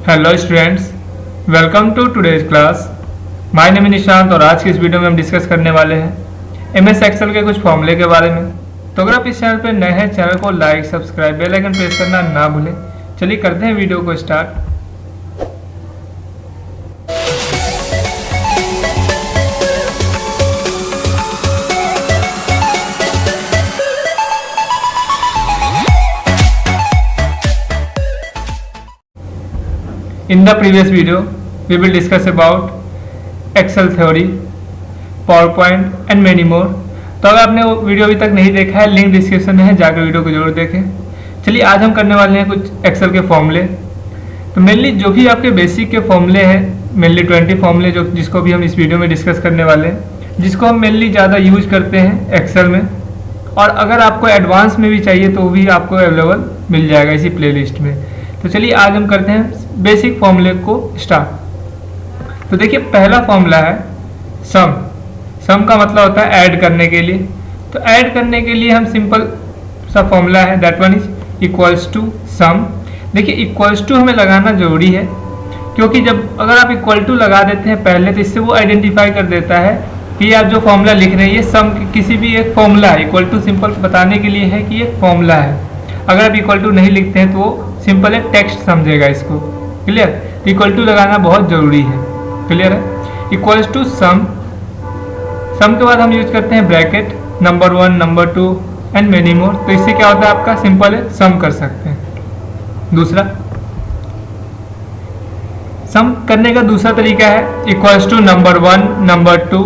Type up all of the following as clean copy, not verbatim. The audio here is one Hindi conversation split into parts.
Hello students, welcome to today's class. My name is Nishant और आज की इस वीडियो में हम डिस्कस करने वाले हैं एमएस एक्सेल के कुछ फॉर्मूले के बारे में। तो अगर आप इस चैनल पर नए हैं, चैनल को like, subscribe, bell icon press करना ना भूलें। चलिए करते हैं वीडियो को start. In the previous video, we will discuss about Excel theory, PowerPoint and many more। तो अगर आपने वो वीडियो अभी तक नहीं देखा है, लिंक डिस्क्रिप्शन में है, जाकर वीडियो को जरूर देखें। चलिए आज हम करने वाले हैं कुछ एक्सेल के फॉर्मूले। तो मेनली जो भी आपके बेसिक के फॉर्मूले हैं, मेनली 20 फॉर्मूले जिसको भी हम इस वीडियो में डिस्कस करने वाले हैं, जिसको हम मेनली ज़्यादा यूज करते हैं एक्सेल में। और अगर आपको एडवांस में भी चाहिए तो भी आपको अवेलेबल मिल जाएगा इसी प्लेलिस्ट में। तो चलिए आज हम करते हैं बेसिक फॉर्मूले को स्टार्ट। तो देखिए पहला फॉर्मूला है सम। सम का मतलब होता है ऐड करने के लिए। तो ऐड करने के लिए हम सिंपल सा फॉर्मूला है, that one is equals to sum. देखिए इक्वल्स टू हमें लगाना जरूरी है, क्योंकि जब अगर आप इक्वल टू लगा देते हैं पहले, तो इससे वो आइडेंटिफाई कर देता है कि आप जो फॉर्मूला लिख रहे हैं ये सम किसी भी एक फॉर्मूला है। इक्वल टू सिंपल बताने के लिए है कि ये फॉर्मूला है। अगर आप इक्वल टू नहीं लिखते हैं तो वो सिंपल एक टेक्स्ट समझेगा इसको। क्लियर? तो इक्वल टू लगाना बहुत जरूरी है। क्लियर है? इक्वल्स टू सम। सम के बाद हम यूज करते हैं bracket, number 1, number 2 and many मोर। तो इससे क्या होता है, आपका सिंपल है सम कर सकते हैं। दूसरा सम करने का दूसरा तरीका है equals to number 1, number 2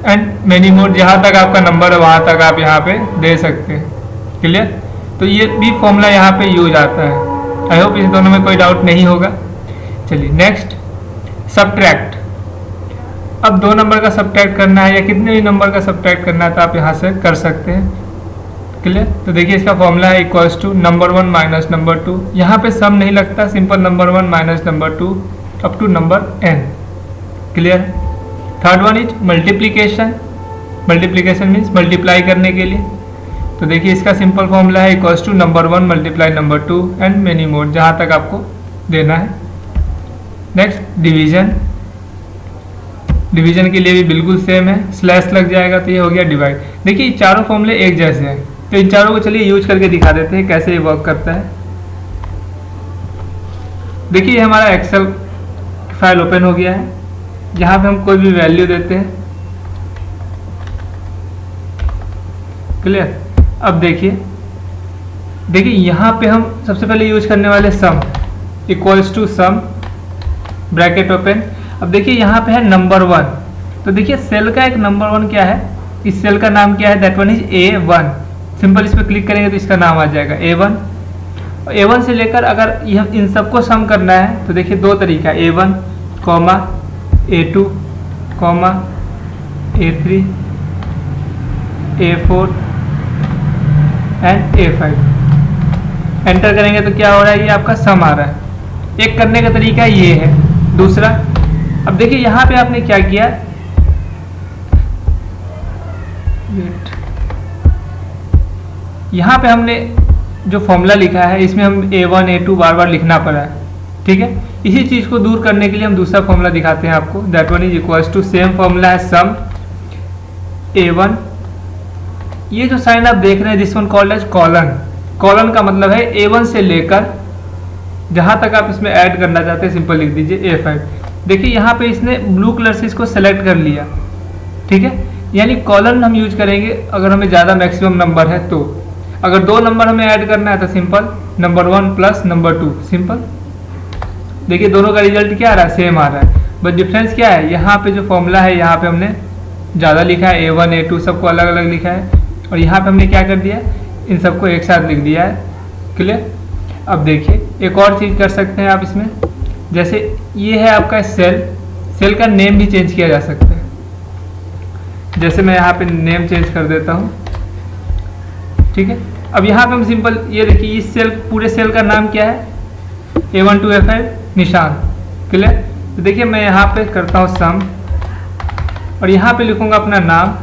and many more. जहाँ तक आपका नंबर है वहाँ तक आप यहाँ पे दे सकते हैं। क्लियर? तो ये भी फॉर्मूला यहाँ पे यूज आता है। आई होप इन दोनों में कोई डाउट नहीं होगा। चलिए नेक्स्ट, सब्ट्रैक्ट। अब 2 नंबर का सब्ट्रैक्ट करना है या कितने भी नंबर का सब्ट्रैक्ट करना है तो आप यहाँ से कर सकते हैं। क्लियर? तो देखिए इसका फॉर्मूला है equals to number 1 minus number 2। यहाँ पे सम नहीं लगता, simple number 1 minus number 2 up to number n। Clear? Third one is multiplication. Multiplication means multiply करने के लिए। तो देखिए इसका सिंपल फॉर्मूला है equals to number 1 multiply number 2 and many more, जहाँ तक आपको देना है। Next division. डिवीजन के लिए भी बिल्कुल सेम है, स्लैश लग जाएगा तो ये हो गया डिवाइड। देखिए चारों फॉर्मूले एक जैसे हैं, तो इन चारों को चलिए यूज करके दिखा देते हैं कैसे ये वर्क करता है। देखिए हमारा एक्सेल फाइल ओपन हो गया है, यहाँ पे हम कोई भी वैल्यू देते हैं। क्लियर? अब देखिए यहाँ पे हम सबसे पहले यूज करने वाले sum, equals to sum, bracket open. अब देखिए यहाँ पे है नंबर 1। तो देखिए सेल का एक नंबर 1 क्या है, इस सेल का नाम क्या है, that one is A1। Simple इस पर क्लिक करेंगे तो इसका नाम आ जाएगा A1। और A1 से लेकर अगर यह इन सबको सम करना है तो देखिए 2 तरीका, A1, A2, A3, A4 and A5। Enter करेंगे तो क्या हो रहा है, ये आपका सम आ रहा है। एक करने का तरीका ये है। दूसरा, अब देखिए यहाँ पे आपने क्या किया, यहाँ पे हमने जो फॉर्मूला लिखा है इसमें हम A1, A2 बार बार लिखना पड़ा है। ठीक है? इसी चीज को दूर करने के लिए हम दूसरा फॉर्मूला दिखाते हैं आपको, that one is equals to, same formula है सम A1। ये जो साइन आप देख रहे हैं this one called as colon. Colon का मतलब है A1 से लेकर जहां तक आप इसमें ऐड करना चाहते हैं सिंपल लिख दीजिए A5। देखिए यहाँ पे इसने ब्लू कलर से इसको सेलेक्ट कर लिया। ठीक है? यानी कॉलन हम यूज करेंगे अगर हमें ज़्यादा मैक्सिमम नंबर है तो। अगर 2 नंबर हमें ऐड करना है तो simple number 1 plus number 2, simple. देखिए दोनों का रिजल्ट क्या आ रहा है, सेम आ रहा है। बट डिफरेंस क्या है, यहाँ पे जो फॉर्मूला है यहाँ पे हमने ज़्यादा लिखा है, A1, A2 सबको अलग अलग लिखा है, और यहाँ पे हमने क्या कर दिया, इन सबको एक साथ लिख दिया है। क्लियर? अब देखिए एक और चीज़ कर सकते हैं आप इसमें, जैसे ये है आपका सेल, सेल का नेम भी चेंज किया जा सकता है। जैसे मैं यहाँ पे नेम चेंज कर देता हूँ। ठीक है? अब यहाँ पे हम सिंपल ये देखिए इस सेल, पूरे सेल का नाम क्या है, A1 to A5 निशान। क्लियर? तो देखिए मैं यहाँ पे करता हूँ सम, और यहाँ पे लिखूंगा अपना नाम।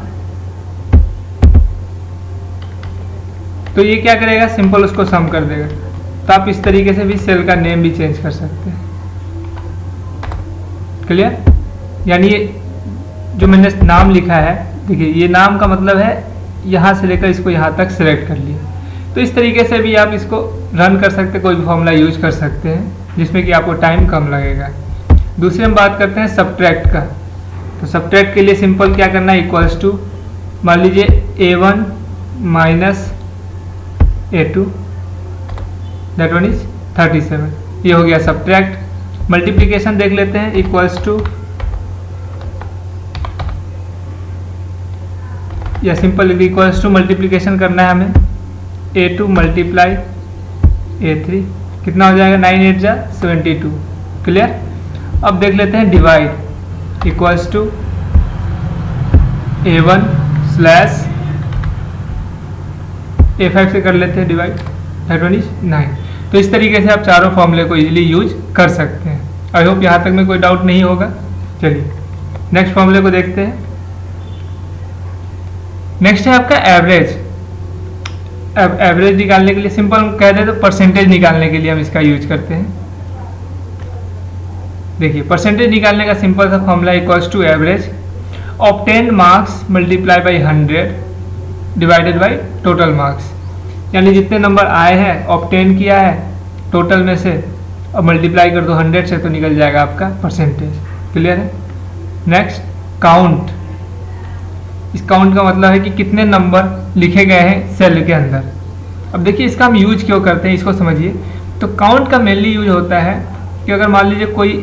तो ये क्या करेगा, सिंपल उसको सम कर देगा। तो आप इस तरीके से भी सेल का नेम भी चेंज कर सकते हैं। क्लियर? यानी ये जो मैंने नाम लिखा है, देखिए ये नाम का मतलब है यहाँ से लेकर इसको यहाँ तक सिलेक्ट कर लिए। तो इस तरीके से भी आप इसको रन कर सकते हैं, कोई भी फॉर्मूला यूज कर सकते हैं जिसमें कि आपको टाइम कम लगेगा। दूसरी हम बात करते हैं सब्ट्रैक्ट का। तो सब्ट्रैक्ट के लिए सिंपल क्या करना है, इक्वल्स टू मान लीजिए A1 minus A2 that one is 37, ये हो गया सब्ट्रैक्ट। मल्टीप्लिकेशन देख लेते हैं, इक्वल्स टू या सिंपल इक्वल्स टू मल्टीप्लिकेशन करना है हमें, A2 मल्टीप्लाई A3 कितना हो जाएगा, 9 8 जा 72। क्लियर? अब देख लेते हैं divide, equals to A1 slash A5 से कर लेते हैं डिवाइड, दैट वन इज 9। तो इस तरीके से आप चारों फॉर्मूले को इजीली यूज कर सकते हैं। आई होप यहाँ तक में कोई डाउट नहीं होगा। चलिए नेक्स्ट फॉर्मूले को देखते हैं। नेक्स्ट है आपका एवरेज। एवरेज निकालने के लिए सिंपल कह दे तो परसेंटेज निकालने के लिए हम इसका यूज करते हैं। देखिए परसेंटेज निकालने का सिंपल सा formula equals to average obtained marks multiply by 100 divided by total marks. यानी जितने नंबर आए हैं ऑब्टेन किया है टोटल में से और मल्टीप्लाई कर दो 100 से, तो निकल जाएगा आपका परसेंटेज। क्लियर है? Next count. इस काउंट का मतलब है कि कितने नंबर लिखे गए हैं सेल के अंदर। अब देखिए इसका हम यूज क्यों करते हैं, इसको समझिए। तो काउंट का मेनली यूज होता है कि अगर मान लीजिए कोई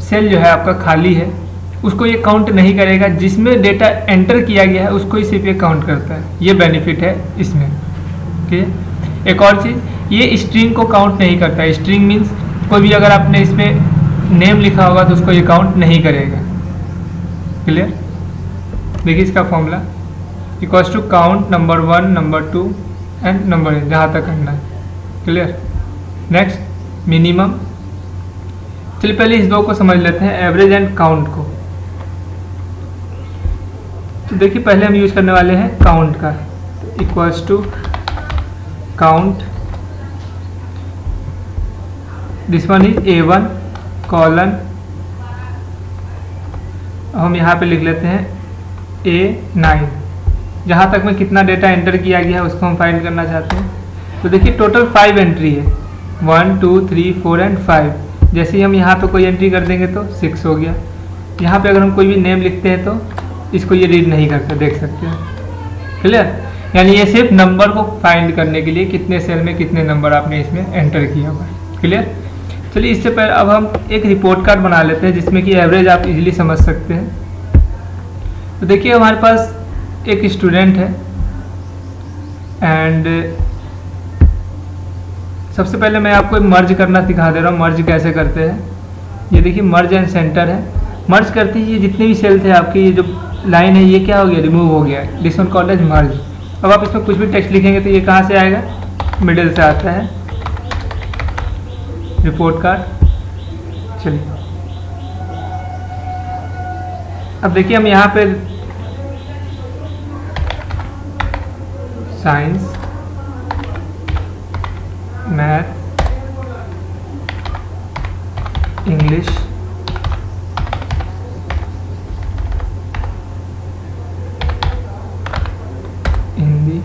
सेल जो है आपका खाली है, उसको ये काउंट नहीं करेगा, जिसमें डेटा एंटर किया गया है उसको ही सिर्फ ये काउंट करता है। ये बेनिफिट है इसमें। ठीक है? एक और चीज़, ये स्ट्रिंग को काउंट नहीं करता है। स्ट्रिंग मीन्स कोई भी अगर आपने इसमें नेम लिखा होगा तो उसको ये काउंट नहीं करेगा। क्लियर? देखिए इसका formula equals to count number 1 number 2 and number n, जहाँ तक करना है। क्लियर? Next minimum. चलिए पहले इस दो को समझ लेते हैं, एवरेज एंड काउंट को। तो देखिए पहले हम यूज करने वाले हैं काउंट का, equals to count, this one is A1 colon, हम यहाँ पे लिख लेते हैं A9, जहाँ तक में कितना डेटा एंटर किया गया है उसको हम फाइंड करना चाहते हैं। तो देखिए टोटल 5 एंट्री है, 1 2 3 4 एंड 5। जैसे ही हम यहाँ पे कोई एंट्री कर देंगे तो 6 हो गया। यहाँ पे अगर हम कोई भी नेम लिखते हैं तो इसको ये रीड नहीं करते, देख सकते हैं। क्लियर? यानी ये सिर्फ नंबर को फाइंड करने के लिए कितने सेल में कितने नंबर आपने इसमें एंटर किया हुआ है। क्लियर? चलिए इससे पहले अब हम एक रिपोर्ट कार्ड बना लेते हैं जिसमें कि एवरेज आप इजीली समझ सकते हैं। तो देखिए हमारे पास एक स्टूडेंट है एंड सबसे पहले मैं आपको मर्ज करना सिखा दे रहा हूँ। मर्ज कैसे करते हैं, ये देखिए मर्ज एंड सेंटर है। मर्ज करते ही ये जितने भी सेल थे आपके, ये जो लाइन है ये क्या हो गया, रिमूव हो गया। दिस वन कॉल्ड एज मर्ज। अब आप इसमें कुछ भी टेक्स्ट लिखेंगे तो ये कहाँ से आएगा, मिडिल से आता है। Report card. चलिए अब देखिए हम यहाँ पे साइंस, मैथ, इंग्लिश, हिंदी,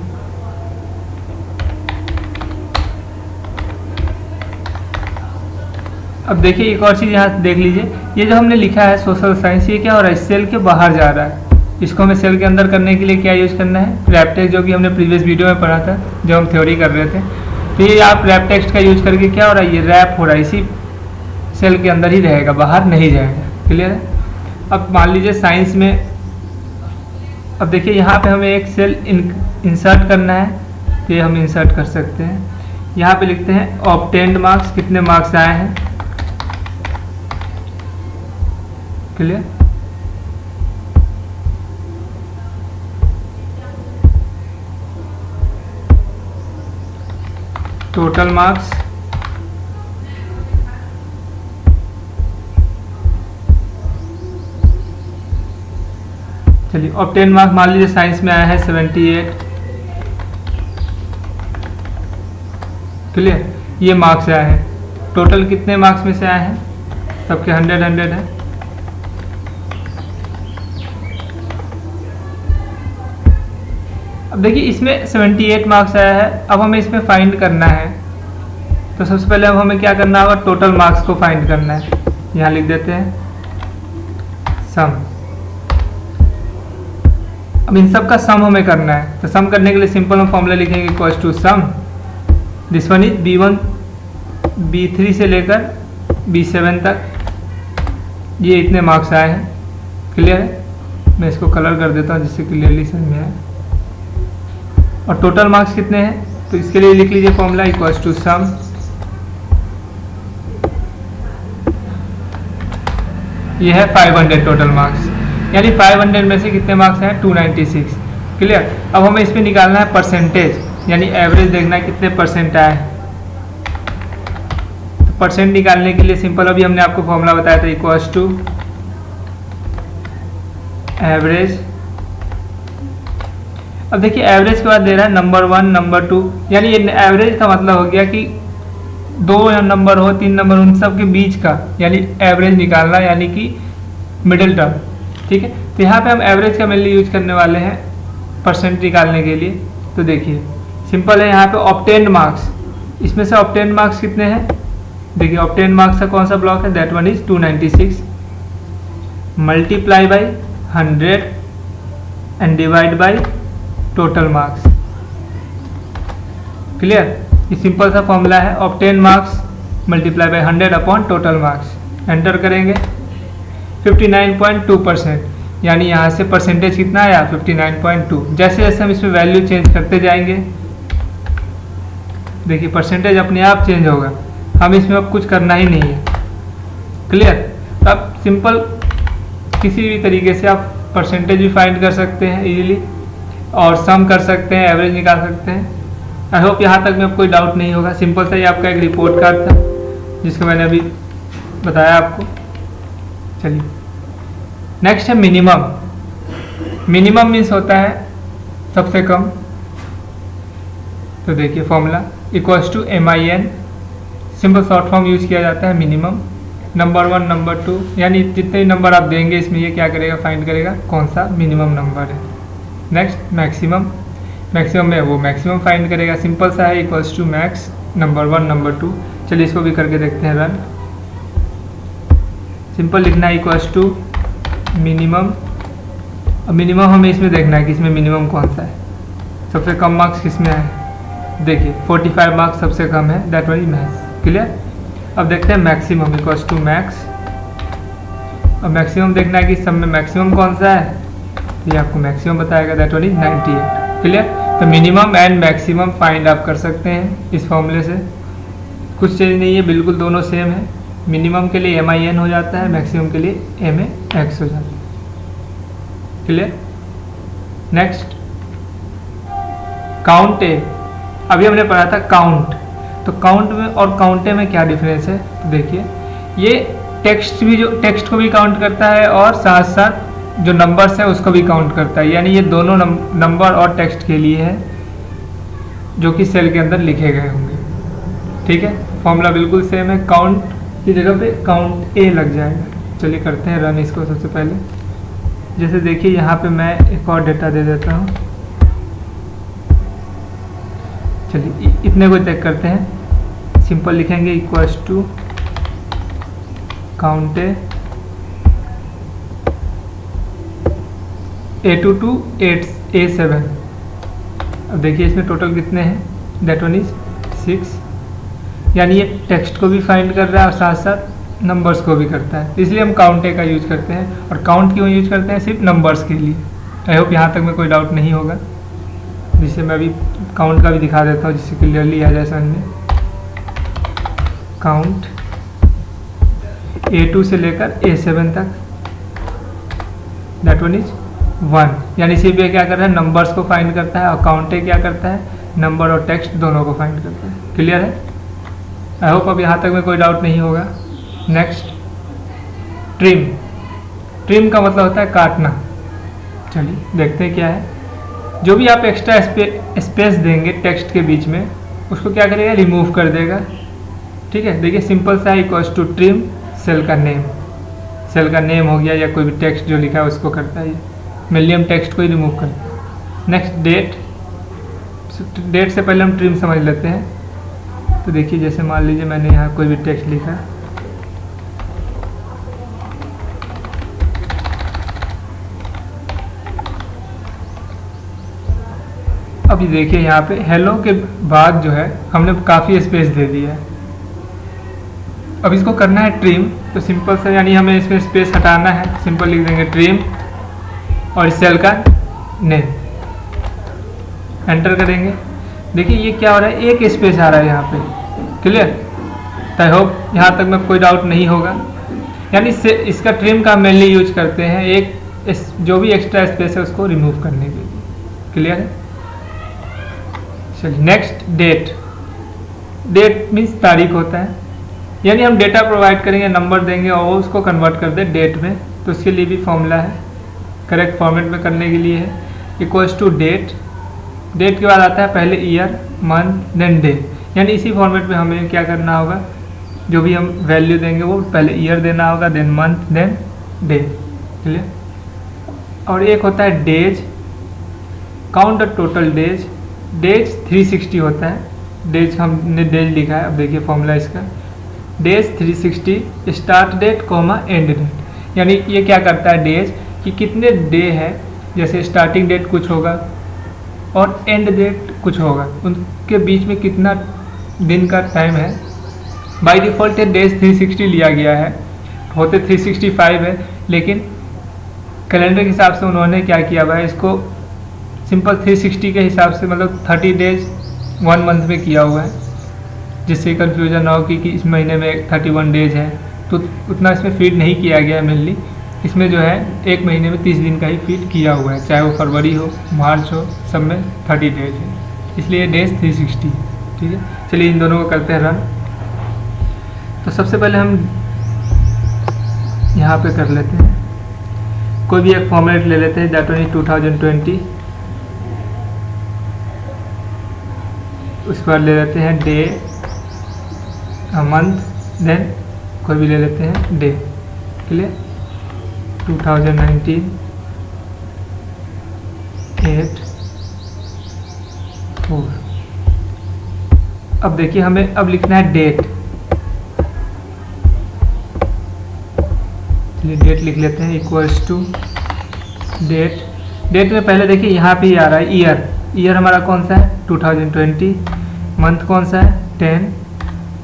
अब देखिए एक और चीज़ यहाँ देख लीजिए, ये जो हमने लिखा है सोशल साइंस, ये क्या हो रहा है, सेल के बाहर जा रहा है। इसको हमें सेल के अंदर करने के लिए क्या यूज़ करना है, रैप टेक्स्ट, जो कि हमने प्रीवियस वीडियो में पढ़ा था जब हम थ्योरी कर रहे थे। तो ये आप रैप टेक्स्ट का यूज करके क्या हो रहा है, ये रैप हो रहा है, इसी सेल के अंदर ही रहेगा, बाहर नहीं जाएगा। क्लियर है? अब मान लीजिए साइंस में, अब देखिए यहाँ पे हमें एक सेल इंसर्ट करना है, तो ये हम इंसर्ट कर सकते हैं। यहाँ पे लिखते हैं ऑब्टेन्ड मार्क्स, कितने मार्क्स आए हैं। क्लियर? टोटल मार्क्स, चलिए ऑब्टेन मार्क्स मान लीजिए साइंस में आया है 78। क्लियर? ये मार्क्स आए हैं, टोटल कितने मार्क्स में से आए हैं सबके 100 है। अब देखिए इसमें 78 मार्क्स आया है। अब हमें इसमें फाइंड करना है, तो सबसे पहले अब हमें क्या करना होगा, टोटल मार्क्स को फाइंड करना है। यहाँ लिख देते हैं सम। अब इन सब का सम हमें करना है, तो सम करने के लिए सिंपल हम फॉर्मूला लिखेंगे equals to sum. This one is B1 B3 से लेकर B7 तक, ये इतने मार्क्स आए हैं। क्लियर है? मैं इसको कलर कर देता हूँ जिससे क्लियरली समझ में आए। और टोटल मार्क्स कितने हैं, तो इसके लिए लिख लीजिए फॉर्मूला इक्वल्स टू सम। ये है 500 टोटल मार्क्स, यानी 500 में से कितने मार्क्स हैं, 296। क्लियर? अब हमें इस पे निकालना है परसेंटेज, यानी एवरेज देखना है कितने परसेंट आए। तो परसेंट निकालने के लिए सिंपल अभी हमने आपको फॉर्मूला बताया था इक्वल्स टू एवरेज। अब देखिए एवरेज के बाद दे रहा है नंबर 1 नंबर 2, यानी ये एवरेज का मतलब हो गया कि 2 नंबर हो 3 नंबर उन सब के बीच का, यानी एवरेज निकालना, यानी कि मिडिल टर्म। ठीक है, तो यहाँ पे हम एवरेज का मेनली यूज करने वाले हैं परसेंट निकालने के लिए। तो देखिए सिंपल है, यहाँ पे ऑब्टेन्ड मार्क्स, इसमें से ऑब्टेन्ड मार्क्स कितने हैं, देखिए ऑब्टेन्ड मार्क्स का कौन सा ब्लॉक है, that one is 296 multiply by 100 and divide by total marks. Clear? ये सिंपल सा फॉर्मूला है, obtain marks multiply by 100 upon total marks. Enter करेंगे 59.2%, यानी यहाँ से परसेंटेज कितना आया, 59.2। जैसे जैसे हम इसमें वैल्यू चेंज करते जाएंगे, देखिए परसेंटेज अपने आप चेंज होगा, हम इसमें अब कुछ करना ही नहीं है। क्लियर? तो अब सिंपल किसी भी तरीके से आप परसेंटेज भी फाइंड कर सकते हैं इजीली, और सम कर सकते हैं, एवरेज निकाल सकते हैं। आई होप यहाँ तक में अब कोई डाउट नहीं होगा। सिंपल सा ये आपका एक रिपोर्ट कार्ड था जिसको मैंने अभी बताया आपको। चलिए नेक्स्ट है मिनिमम। मिनिमम मीन्स होता है सबसे कम। तो देखिए formula equals to MIN, simple short form use किया जाता है मिनिमम। नंबर 1 नंबर 2, यानी जितने नंबर आप देंगे इसमें ये क्या करेगा, फाइंड करेगा कौन सा मिनिमम नंबर है। नेक्स्ट मैक्सिमम, मैक्सिमम में वो मैक्सिमम फाइंड करेगा, सिंपल सा है equals to max number 1 number 2। चलिए इसको भी करके देखते हैं रन। सिंपल लिखना है इक्वल्स टू मिनिमम। अब मिनिमम हमें इसमें देखना है कि इसमें मिनिमम कौन सा है, सबसे कम मार्क्स किसमें आए। देखिए 45 मार्क्स सबसे कम है, that one is maths. Clear? अब देखते हैं मैक्सिमम इक्वल्स टू मैक्स। अब मैक्सिमम देखना है कि सब में मैक्सिमम कौन सा है, ये आपको मैक्सिमम बताएगा, दैट वन इज 98। क्लियर? तो मिनिमम एंड मैक्सिमम फाइंड आप कर सकते हैं इस फॉर्मूले से, कुछ चेंज नहीं है, बिल्कुल दोनों सेम है। मिनिमम के लिए MIN हो जाता है, मैक्सिमम के लिए MAX हो जाता है। क्लियर? नेक्स्ट काउंट ए। अभी हमने पढ़ा था काउंट, तो काउंट में और काउंटे में क्या डिफरेंस है, तो देखिए ये टेक्स्ट को भी काउंट करता है और साथ साथ जो नंबर्स है उसको भी काउंट करता है, यानी ये दोनों नंबर और टेक्स्ट के लिए है जो कि सेल के अंदर लिखे गए होंगे। ठीक है, फॉर्मूला बिल्कुल सेम है, काउंट की जगह पे काउंट ए लग जाएगा। चलिए करते हैं रन इसको। सबसे पहले जैसे देखिए यहाँ पे मैं एक और डेटा दे देता हूँ। चलिए इतने को चेक करते हैं। सिंपल लिखेंगे equals to count A2 to A7। अब देखिए इसमें टोटल कितने हैं, दैट वन इज 6, यानी ये टेक्स्ट को भी फाइंड कर रहा है और साथ साथ नंबर्स को भी करता है, इसलिए हम काउंट ए का यूज करते हैं। और काउंट क्यों यूज करते हैं, सिर्फ नंबर्स के लिए। आई होप यहाँ तक में कोई डाउट नहीं होगा, जिससे मैं अभी काउंट का भी दिखा देता हूँ जिससे क्लियरली आ जाए समझ में। काउंट A2 से लेकर A7 तक, दैट वन इज 1, यानी सिर्फ ये क्या कर रहा है, नंबर्स को फाइंड करता है, और काउंट ए क्या करता है, नंबर और टेक्स्ट दोनों को फाइंड करता है। क्लियर है? आई होप अब यहाँ तक में कोई डाउट नहीं होगा। Next trim. ट्रिम का मतलब होता है काटना। चलिए देखते हैं क्या है। जो भी आप एक्स्ट्रा स्पेस देंगे टेक्स्ट के बीच में, उसको क्या करेगा, रिमूव कर देगा। ठीक है, देखिए सिंपल सा है इक्वल्स टू ट्रिम सेल का नेम हो गया या कोई भी टेक्स्ट जो लिखा है उसको करता है। मेनली हम टेक्स्ट को ही रिमूव करते हैं। नेक्स्ट डेट से पहले हम ट्रिम समझ लेते हैं। तो देखिए जैसे मान लीजिए मैंने यहाँ कोई भी टेक्स्ट लिखा है, अभी देखिए यहाँ पे हेलो के बाद जो है हमने काफ़ी स्पेस दे दिया है। अब इसको करना है ट्रिम, तो सिंपल से यानी हमें इसमें स्पेस हटाना है, सिंपल लिख देंगे ट्रिम और इस सेल का नेम, एंटर करेंगे। देखिए ये क्या हो रहा है, एक स्पेस आ रहा है यहाँ पे। क्लियर? आई होप यहाँ तक में कोई डाउट नहीं होगा। यानी इसका ट्रिम का मेनली यूज करते हैं एक जो भी एक्स्ट्रा स्पेस है उसको रिमूव करने के लिए। क्लियर है? चलिए नेक्स्ट डेट मीन्स तारीख होता है, यानी हम डेटा प्रोवाइड करेंगे, नंबर देंगे और उसको कन्वर्ट कर दें डेट में। तो उसके लिए भी फॉर्मूला है, करेक्ट फॉर्मेट में करने के लिए है इक्वल्स टू डेट के बाद आता है पहले ईयर, मंथ, देन डे। यानी इसी फॉर्मेट में हमें क्या करना होगा, जो भी हम वैल्यू देंगे वो पहले ईयर देना होगा, then month, then day. Clear? और एक होता है days, count the total days 360 होता है। डेज हमने डेज लिखा है, अब देखिए फॉर्मूला इसका days 360 start date comma end date. यानी ये क्या करता है डेज कि कितने डे है, जैसे स्टार्टिंग डेट कुछ होगा और एंड डेट कुछ होगा, उनके बीच में कितना दिन का टाइम है। बाय डिफ़ॉल्ट डेज 360 लिया गया है, होते 365 है, लेकिन कैलेंडर के हिसाब से उन्होंने क्या किया हुआ है, इसको सिंपल 360 के हिसाब से मतलब 30 डेज 1 मंथ में किया हुआ है, जिससे कन्फ्यूजन ना हो कि इस महीने में 31 डेज है। तो उतना इसमें फीड नहीं किया गया है। मेनली इसमें जो है एक महीने में 30 दिन का ही फीड किया हुआ है, चाहे वो फरवरी हो, मार्च हो, सब में 30 डेज है, इसलिए डेज 360। ठीक है, चलिए इन दोनों को करते हैं रन। तो सबसे पहले हम यहाँ पे कर लेते हैं, कोई भी एक फॉर्मेट ले लेते हैं, दैट वन इज 2020। उसके बाद ले लेते हैं डे, मंथ, देन कोई भी ले लेते हैं डे। क्लियर? 2019 8/4। अब देखिए हमें अब लिखना है डेट। चलिए डेट लिख लेते हैं इक्वल्स टू डेट में पहले देखिए यहाँ पे ही आ रहा है ईयर हमारा कौन सा है 2020, मंथ कौन सा है 10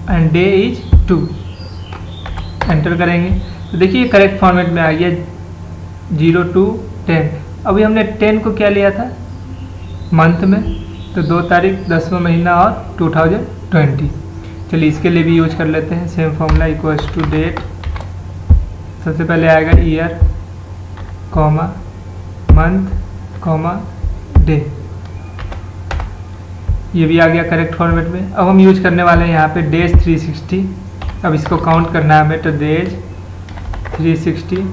एंड डे इज 2। एंटर करेंगे तो देखिए करेक्ट फॉर्मेट में आ गया 0 to 10। अभी हमने 10 को क्या लिया था मंथ में, तो 2 तारीख 10वां महीना और 2020। चलिए इसके लिए भी यूज कर लेते हैं same formula equals to date. सबसे पहले आएगा year comma month comma day, ये भी आ गया करेक्ट फॉर्मेट में। अब हम यूज करने वाले हैं यहाँ पे डेज 360। अब इसको काउंट करना है हमें, तो डेज 360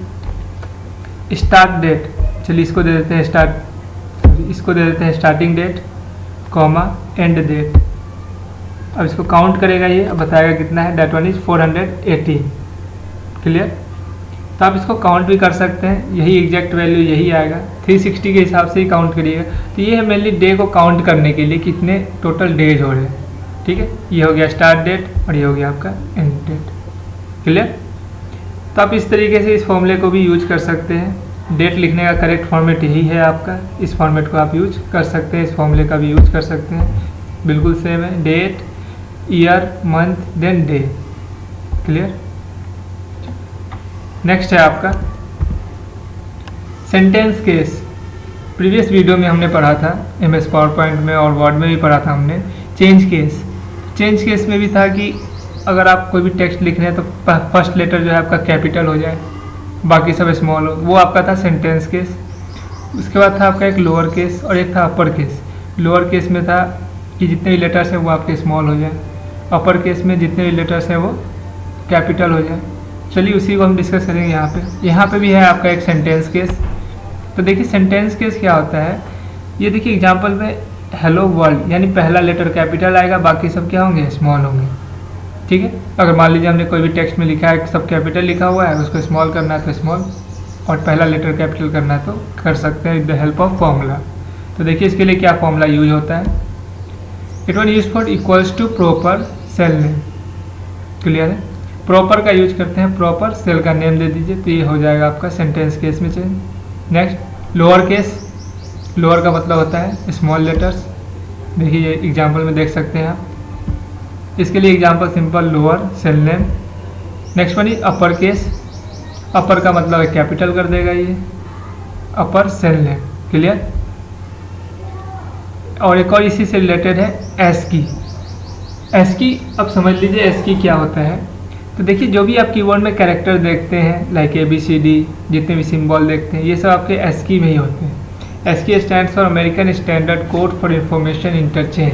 स्टार्ट डेट। चलिए इसको दे देते हैं starting date comma end date. अब इसको काउंट करेगा ये, अब बताएगा कितना है, दैट वन इज 480। क्लियर? तो आप इसको काउंट भी कर सकते हैं, यही एग्जैक्ट वैल्यू यही आएगा, 360 के हिसाब से ही काउंट करिएगा। तो ये है मेनली डे को काउंट करने के लिए कितने टोटल डेज हो रहे हैं। ठीक है, ये हो गया स्टार्ट डेट और ये हो गया आपका एंड डेट। क्लियर? तो आप इस तरीके से इस फॉर्मूले को भी यूज कर सकते हैं। डेट लिखने का करेक्ट फॉर्मेट यही है आपका, इस फॉर्मेट को आप यूज कर सकते हैं, इस फॉर्मूले का भी यूज कर सकते हैं, बिल्कुल सेम है, date, year, month, then day. Clear? Next है आपका सेंटेंस केस। प्रीवियस वीडियो में हमने पढ़ा था, MS पावर पॉइंट में और वर्ड में भी पढ़ा था हमने चेंज केस में भी था कि अगर आप कोई भी टेक्स्ट लिख रहे हैं तो फर्स्ट लेटर जो है आपका कैपिटल हो जाए, बाकी सब स्मॉल हो, वो आपका था सेंटेंस केस। उसके बाद था आपका एक लोअर केस और एक था अपर केस। लोअर केस में था कि जितने भी लेटर्स हैं वो आपके स्मॉल हो जाए, अपर केस में जितने भी लेटर्स हैं वो कैपिटल हो जाए। चलिए उसी को हम डिस्कस करेंगे यहाँ पे भी है आपका एक सेंटेंस केस। तो देखिए सेंटेंस केस क्या होता है, ये देखिए एग्जांपल में हेलो वर्ल्ड, यानी पहला लेटर कैपिटल आएगा, बाकी सब क्या होंगे स्मॉल होंगे। ठीक है। अगर मान लीजिए हमने कोई भी टेक्स्ट में लिखा है सब कैपिटल लिखा हुआ है, उसको स्मॉल करना है तो स्मॉल, और पहला लेटर कैपिटल करना है तो कर सकते हैं with the help of formula. तो देखिए इसके लिए क्या फॉर्मूला यूज होता है, it one use for equals to proper cell name. Clear है, प्रॉपर का यूज करते हैं, प्रॉपर सेल का नेम दे दीजिए तो ये हो जाएगा आपका सेंटेंस केस में change. Next lower case, lower का मतलब होता है स्मॉल लेटर्स। देखिए ये एग्जाम्पल में देख सकते हैं आप, इसके लिए example simple lower cell name. Next one is upper case, upper का मतलब है कैपिटल कर देगा ये, अपर सेल नेम। क्लियर, और एक और इसी से रिलेटेड है एस की। एस की अब समझ लीजिए एस की क्या होता है। तो देखिए जो भी आप कीवर्ड में कैरेक्टर देखते हैं लाइक ABCD, जितने भी सिंबल देखते हैं ये सब आपके एस की में ही होते हैं। एस की stands for American standard code for information interchange,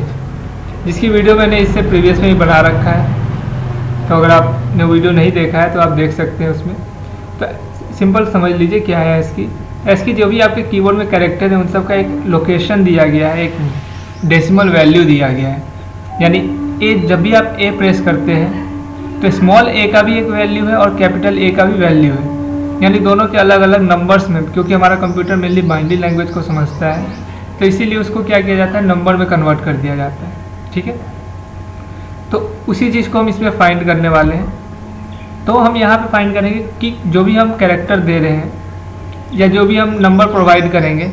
जिसकी वीडियो मैंने इससे प्रीवियस में ही बना रखा है, तो अगर आपने वीडियो नहीं देखा है तो आप देख सकते हैं उसमें। तो सिंपल समझ लीजिए क्या है एस की जो भी आपके कीवर्ड में कैरेक्टर है उन सब का एक लोकेशन दिया गया है, एक डेसिमल वैल्यू दिया गया है। यानी ए, जब भी आप ए प्रेस करते हैं तो स्मॉल ए का भी एक वैल्यू है और कैपिटल ए का भी वैल्यू है, यानी दोनों के अलग अलग नंबर्स में, क्योंकि हमारा कंप्यूटर मेनली बाइनरी लैंग्वेज को समझता है तो इसीलिए उसको क्या किया जाता है, नंबर में कन्वर्ट कर दिया जाता है। ठीक है, तो उसी चीज़ को हम इसमें फाइंड करने वाले हैं। तो हम यहाँ पे फाइंड करेंगे कि जो भी हम कैरेक्टर दे रहे हैं या जो भी हम नंबर प्रोवाइड करेंगे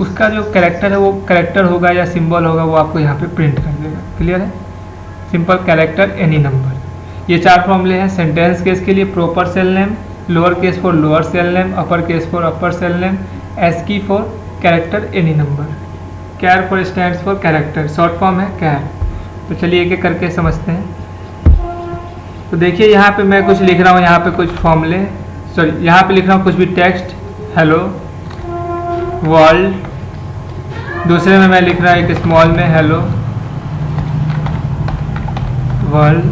उसका जो कैरेक्टर है वो कैरेक्टर होगा या सिंबल होगा वो आपको यहाँ पे प्रिंट कर देगा। क्लियर है, सिंपल कैरेक्टर एनी नंबर। ये 4 फॉर्मूले हैं सेंटेंस केस के लिए, proper cell name, lower case for lower cell name, upper case for upper cell name, ASCII for character any number, char for stands for character, short form है कैर। तो चलिए एक एक करके समझते हैं। तो देखिए यहाँ पे मैं कुछ लिख रहा हूँ, यहाँ पे कुछ फॉर्मूले, सॉरी यहाँ पे लिख रहा हूँ कुछ भी टेक्स्ट, हेलो वर्ल्ड। दूसरे में मैं लिख रहा हूँ एक स्मॉल में हेलो वर्ल्ड।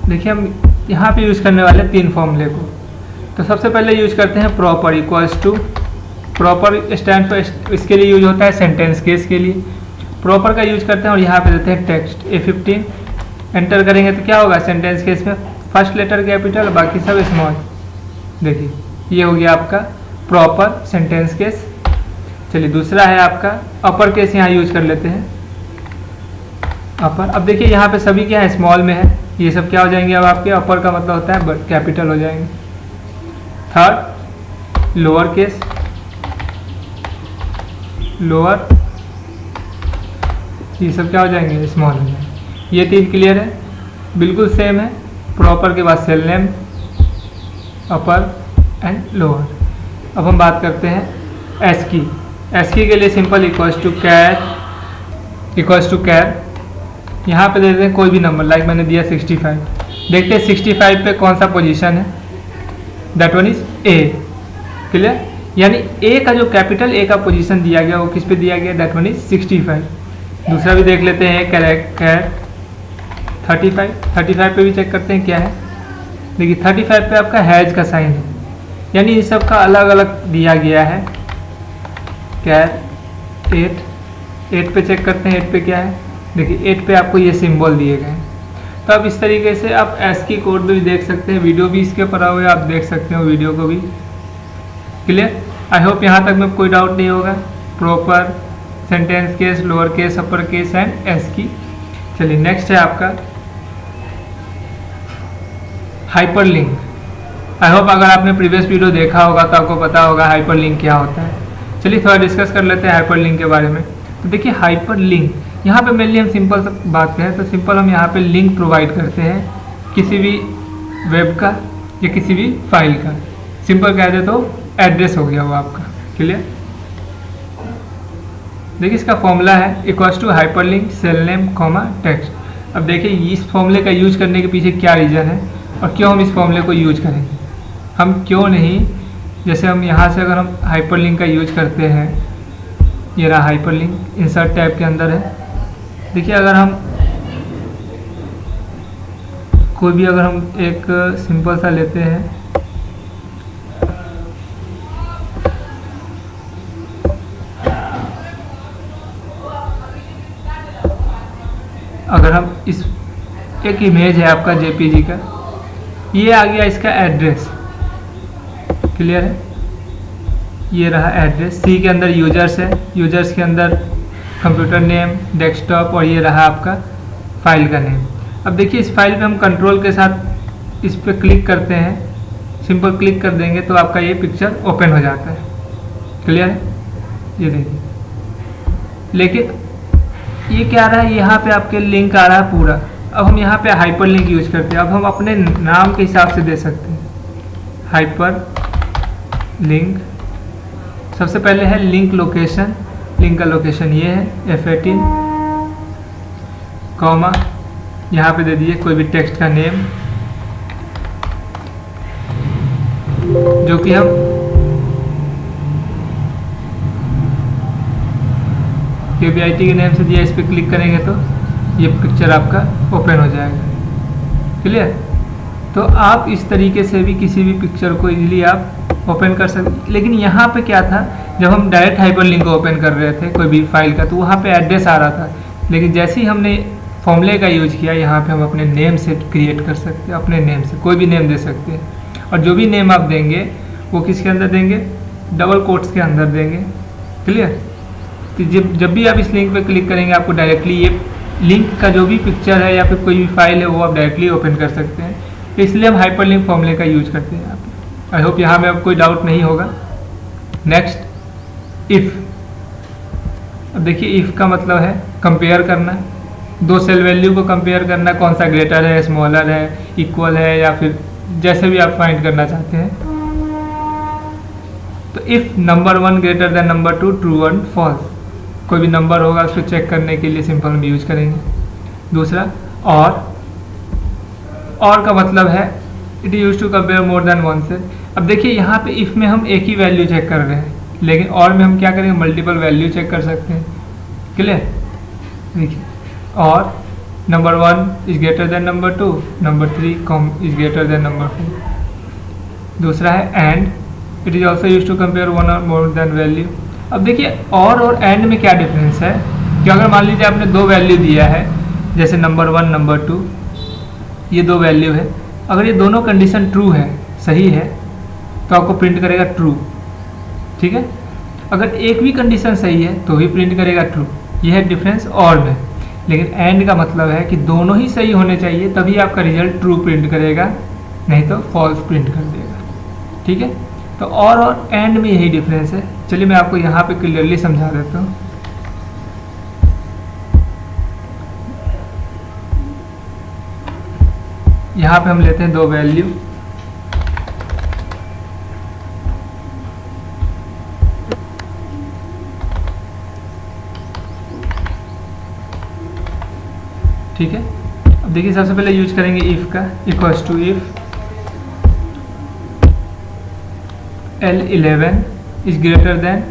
देखिए हम यहाँ पे यूज़ करने वाले 3 फॉर्मूले को। तो सबसे पहले यूज करते हैं proper equals to, proper stand पर इसके लिए यूज होता है सेंटेंस केस के लिए, प्रॉपर का यूज करते हैं और यहाँ पे देते हैं टेक्स्ट A15, एंटर करेंगे तो क्या होगा, सेंटेंस केस में फर्स्ट लेटर कैपिटल बाकी सब स्मॉल। देखिए ये हो गया आपका प्रॉपर सेंटेंस केस। चलिए दूसरा है आपका अपर केस, यहाँ यूज कर लेते हैं अपर। अब देखिए यहाँ पे सभी क्या है, स्मॉल में है, ये सब क्या हो जाएंगे अब आपके, अपर का मतलब होता है कैपिटल हो जाएंगे। थर्ड लोअर केस, लोअर, ये सब क्या हो जाएंगे, स्मॉल हो जाएंगे। ये 3 क्लियर है, बिल्कुल सेम है, प्रॉपर के बाद cell name, upper and lower. अब हम बात करते हैं एस की। एस की के लिए simple equals to char, equals to char, यहाँ पे दे देते हैं कोई भी नंबर, लाइक मैंने दिया 65। देखते हैं 65 पे कौन सा पोजीशन है, that one is a. Clear, यानी ए का जो कैपिटल ए का पोजीशन दिया गया वो किस पे दिया गया, दैट वन इज 65। दूसरा भी देख लेते हैं कैर 35 पे भी चेक करते हैं क्या है। देखिए 35 पे आपका हैज का साइन है, यानी इन सब का अलग अलग दिया गया है। कैर 8 पे चेक करते हैं, 8 पे क्या है, देखिए 8 पे आपको ये सिंबल दिए गए हैं। तो आप इस तरीके से आप एस की कोड भी देख सकते हैं, वीडियो भी इसके ऊपर हुए आप देख सकते हो वीडियो को भी। क्लियर, आई होप यहाँ तक में कोई डाउट नहीं होगा। Proper sentence case, lower case, upper case and S की। चलिए नेक्स्ट है आपका हाइपरलिंक। आई होप अगर आपने प्रीवियस वीडियो देखा होगा तो आपको पता होगा हाइपरलिंक क्या होता है। चलिए थोड़ा डिस्कस कर लेते हैं हाइपरलिंक के बारे में। तो देखिए हाइपरलिंक, यहाँ पे मेनली हम सिंपल सा बात करें तो सिंपल हम यहाँ पे लिंक प्रोवाइड करते हैं किसी भी वेब का या किसी भी फाइल का। सिंपल कह दे तो एड्रेस हो गया वो आपका। क्लियर, देखिए इसका फॉर्मूला है equals to hyperlink cell name comma text. अब देखिए इस फॉर्मूले का यूज करने के पीछे क्या रीज़न है और क्यों हम इस फॉर्मूले को यूज करेंगे। हम क्यों नहीं, जैसे हम यहाँ से अगर हम हाइपरलिंक का यूज करते हैं, ये रहा हाइपरलिंक इंसर्ट टैब के अंदर है। देखिए अगर हम कोई भी अगर हम एक सिंपल सा लेते हैं, अगर हम इस एक इमेज है आपका जेपीजी का, ये आ गया इसका एड्रेस, क्लियर है, ये रहा एड्रेस। सी के अंदर यूजर्स है, यूजर्स के अंदर कंप्यूटर नेम, डेस्कटॉप, और ये रहा आपका फाइल का नेम। अब देखिए इस फाइल पे हम कंट्रोल के साथ इस पे क्लिक करते हैं, सिंपल क्लिक कर देंगे तो आपका ये पिक्चर ओपन हो जाता है, क्लियर है, ये देखिए। लेकिन ये क्या आ रहा है, यहाँ पे आपके लिंक आ रहा है पूरा। अब हम यहाँ पे हाइपर लिंक यूज करते हैं। अब हम अपने नाम के हिसाब से दे सकते हैं हाइपर लिंक। सबसे पहले है लिंक लोकेशन, लिंक का लोकेशन ये है F18, कॉमा, यहाँ पे दे दिए कोई भी टेक्स्ट का नेम जो कि हम KBIT के नेम से दिया। इस पर क्लिक करेंगे तो ये पिक्चर आपका ओपन हो जाएगा, क्लियर। तो आप इस तरीके से भी किसी भी पिक्चर को इजीली आप ओपन कर सकते। लेकिन यहाँ पे क्या था, जब हम डायरेक्ट हाइपर लिंक को ओपन कर रहे थे कोई भी फाइल का, तो वहाँ पे एड्रेस आ रहा था। लेकिन जैसे ही हमने फॉर्मूले का यूज किया, यहाँ पे हम अपने नेम से क्रिएट कर सकते हैं, अपने नेम से कोई भी नेम दे सकते हैं। और जो भी नेम आप देंगे वो किसके अंदर देंगे, डबल कोट्स के अंदर देंगे, क्लियर। तो जब भी आप इस लिंक पे क्लिक करेंगे आपको डायरेक्टली ये लिंक का जो भी पिक्चर है या फिर कोई भी फाइल है वो आप डायरेक्टली ओपन कर सकते हैं। तो इसलिए हम हाइपर लिंक फॉर्मूले का यूज करते हैं यहाँ पे। आई होप यहाँ में अब कोई डाउट नहीं होगा। Next if. अब देखिए इफ़ का मतलब है कंपेयर करना, दो सेल वैल्यू को कंपेयर करना, कौन सा ग्रेटर है, स्मॉलर है, इक्वल है, या फिर जैसे भी आप फाइंड करना चाहते हैं। तो if number 1 greater than number 2, true and false, कोई भी नंबर होगा उसको चेक करने के लिए सिंपल हम यूज करेंगे। दूसरा और का मतलब है it use to compare more than one cell. अब देखिए यहाँ पे इफ़ में हम एक ही वैल्यू चेक कर रहे हैं, लेकिन और में हम क्या करेंगे, मल्टीपल वैल्यू चेक कर सकते हैं, क्लियर। देखिए और number 1 is greater than number 2, number 3 is greater than number 4। दूसरा है and, it is also use to compare one और मोर देन वैल्यू। अब देखिए और एंड में क्या डिफरेंस है कि अगर मान लीजिए आपने दो वैल्यू दिया है, जैसे नंबर 1 नंबर 2, ये दो वैल्यू है, अगर ये दोनों कंडीशन ट्रू है, सही है, तो आपको प्रिंट करेगा ट्रू, ठीक है। अगर एक भी कंडीशन सही है तो भी प्रिंट करेगा ट्रू, ये है डिफरेंस और में। लेकिन एंड का मतलब है कि दोनों ही सही होने चाहिए तभी आपका रिजल्ट ट्रू प्रिंट करेगा, नहीं तो फॉल्स प्रिंट कर देगा, ठीक है। तो और एंड में यही डिफरेंस है। चलिए मैं आपको यहाँ पे क्लियरली समझा देता हूँ। यहाँ पे हम लेते हैं दो वैल्यू, ठीक है। अब देखिए सबसे पहले यूज करेंगे इफ का, equals to if L11 is greater than,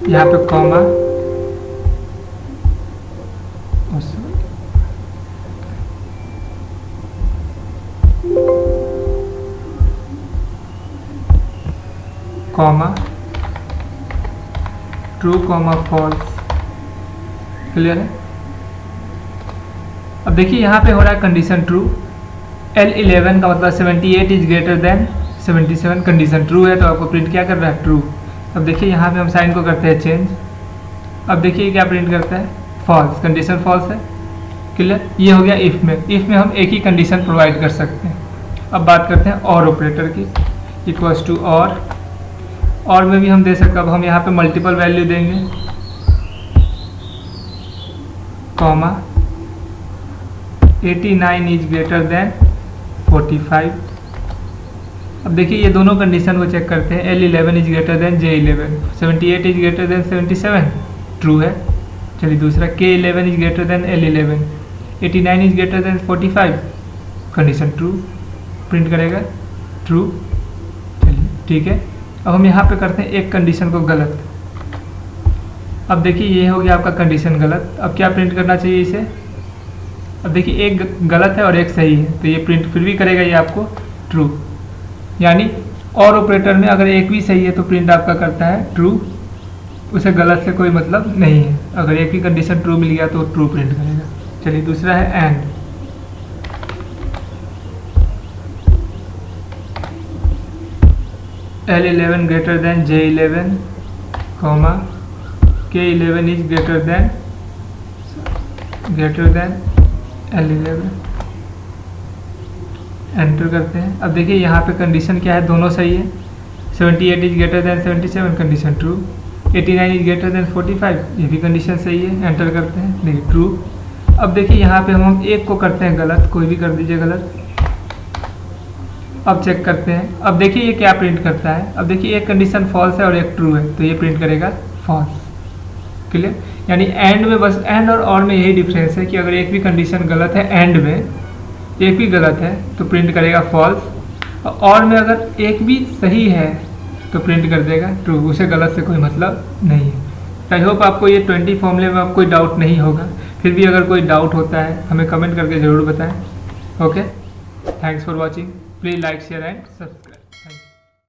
यहाँ पे comma, comma true comma false, clear है। अब देखिए यहाँ पे हो रहा है कंडीशन ट्रू, L11 का मतलब 78 is greater then 77, condition true है तो आपको प्रिंट क्या कर रहा है, ट्रू। अब देखिए यहाँ पे हम साइन को करते हैं चेंज, अब देखिए क्या प्रिंट करता है, फॉल्स, कंडीशन फॉल्स है, क्लियर। ये हो गया इफ़ में। इफ़ में हम एक ही कंडीशन प्रोवाइड कर सकते हैं। अब बात करते हैं और ऑपरेटर की, इक्वल्स टू और में भी हम दे सकते हैं। अब हम यहाँ पे मल्टीपल वैल्यू देंगे, कॉमा 89 इज ग्रेटर देन 45। अब देखिए ये दोनों कंडीशन को चेक करते हैं, L11 is greater then J11, 78 is greater then 77, true है। चलिए दूसरा K11 is greater then L11, 89 is greater then 45, condition true, print करेगा ट्रू। चलिए ठीक है। अब हम यहाँ पे करते हैं एक कंडीशन को गलत। अब देखिए ये हो गया आपका कंडीशन गलत। अब क्या प्रिंट करना चाहिए इसे, अब देखिए एक गलत है और एक सही है, तो ये प्रिंट फिर भी करेगा ये आपको ट्रू। यानी और ऑपरेटर में अगर एक भी सही है तो प्रिंट आपका करता है ट्रू, उसे गलत से कोई मतलब नहीं है। अगर एक भी कंडीशन ट्रू मिल गया तो ट्रू प्रिंट करेगा। चलिए दूसरा है and. L11 greater than J11 comma K11 is greater then L11। Enter करते हैं। अब देखिए यहाँ पे कंडीशन क्या है, दोनों सही है। 78 is greater then 77 condition true. 89 is greater then 45 ये भी कंडीशन सही है। एंटर करते हैं, देखिए ट्रू। अब देखिए यहाँ पे हम एक को करते हैं गलत, कोई भी कर दीजिए गलत। अब चेक करते हैं। अब देखिए ये क्या प्रिंट करता है। अब देखिए एक कंडीशन फॉल्स है और एक ट्रू है, तो ये प्रिंट करेगा फॉल्स। क्लियर? यानी एंड में बस एंड और में यही डिफरेंस है कि अगर एक भी कंडीशन गलत है, एंड में एक भी गलत है तो प्रिंट करेगा फॉल्स, और में अगर एक भी सही है तो प्रिंट कर देगा ट्रू। उसे गलत से कोई मतलब नहीं है। आई होप आपको ये 20 फॉर्मूले में कोई डाउट नहीं होगा। फिर भी अगर कोई डाउट होता है हमें कमेंट करके ज़रूर बताएं। Okay, thanks for watching. Please like share and subscribe.